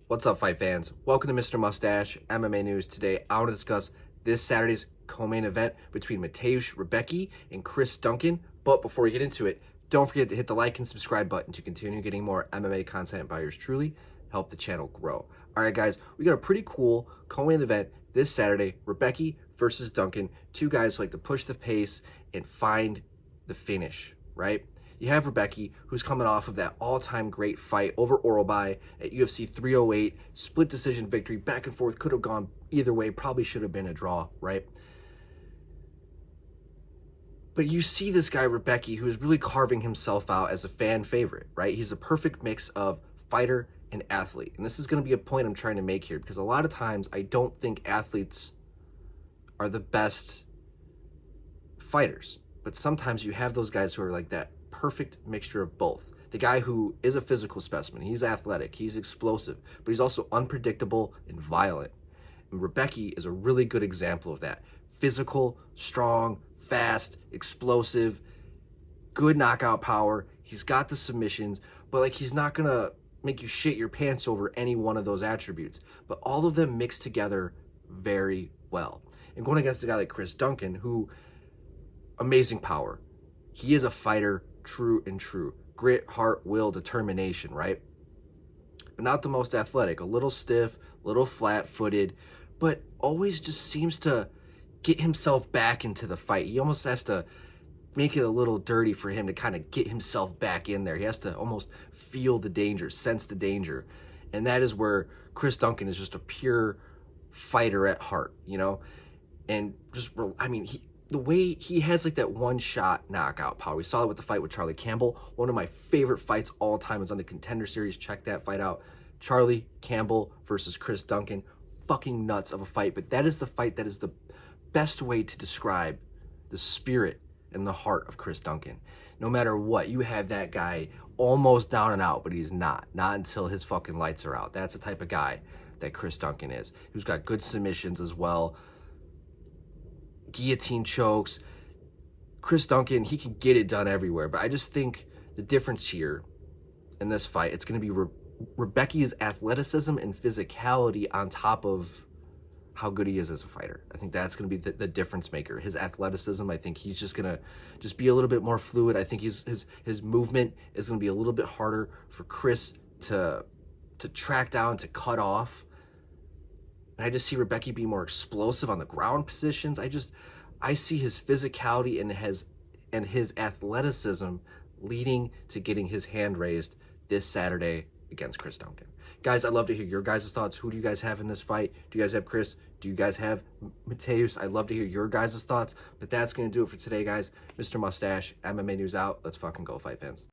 What's up, fight fans? Welcome to Mr. Mustache MMA News. Today, I want to discuss this Saturday's co-main event between Mateusz Rębecki and Chris Duncan. But before we get into it, don't forget to hit the like and subscribe button to continue getting more MMA content by yours truly. Help the channel grow. All right, guys, we got a pretty cool co-main event this Saturday. Rębecki versus Duncan. Two guys who like to push the pace and find the finish, right? You have Rębecki, who's coming off of that all-time great fight over Oralby at UFC 308, split decision victory, back and forth, could have gone either way, probably should have been a draw, right? But you see this guy, Rębecki, who is really carving himself out as a fan favorite, right? He's a perfect mix of fighter and athlete. And this is going to be a point I'm trying to make here, because a lot of times I don't think athletes are the best fighters. But sometimes you have those guys who are like that perfect mixture of both. The guy who is a physical specimen, he's athletic, he's explosive, but he's also unpredictable and violent. And Rębecki is a really good example of that. Physical, strong, fast, explosive, good knockout power. He's got the submissions, but like he's not gonna make you shit your pants over any one of those attributes. But all of them mix together very well. And going against a guy like Chris Duncan, who amazing power. He is a fighter, true and true. Grit, heart, will, determination, right? But not the most athletic. A little stiff, a little flat-footed, but always just seems to get himself back into the fight. He almost has to make it a little dirty for him to kind of get himself back in there. He has to almost feel the danger, sense the danger. And that is where Chris Duncan is just a pure fighter at heart, you know? And just, I mean, the way he has like that one-shot knockout power. We saw it with the fight with Charlie Campbell. One of my favorite fights all time is on the Contender Series. Check that fight out. Charlie Campbell versus Chris Duncan. Fucking nuts of a fight, but that is the fight that is the best way to describe the spirit and the heart of Chris Duncan. No matter what, you have that guy almost down and out, but he's not. Not until his fucking lights are out. That's the type of guy that Chris Duncan is. Who's got good submissions as well. Guillotine chokes. Chris Duncan, he can get it done everywhere, but I just think the difference here in this fight, it's going to be Rębecki's athleticism and physicality on top of how good he is as a fighter. I think that's going to be the difference maker. His athleticism, I think he's just going to just be a little bit more fluid. I think his movement is going to be a little bit harder for Chris to track down, to cut off. And I just see Rębecki being more explosive on the ground positions. I see his physicality and his athleticism leading to getting his hand raised this Saturday against Chris Duncan. Guys, I'd love to hear your guys' thoughts. Who do you guys have in this fight? Do you guys have Chris? Do you guys have Mateusz? I'd love to hear your guys' thoughts. But that's going to do it for today, guys. Mr. Mustache, MMA News out. Let's fucking go, fight fans.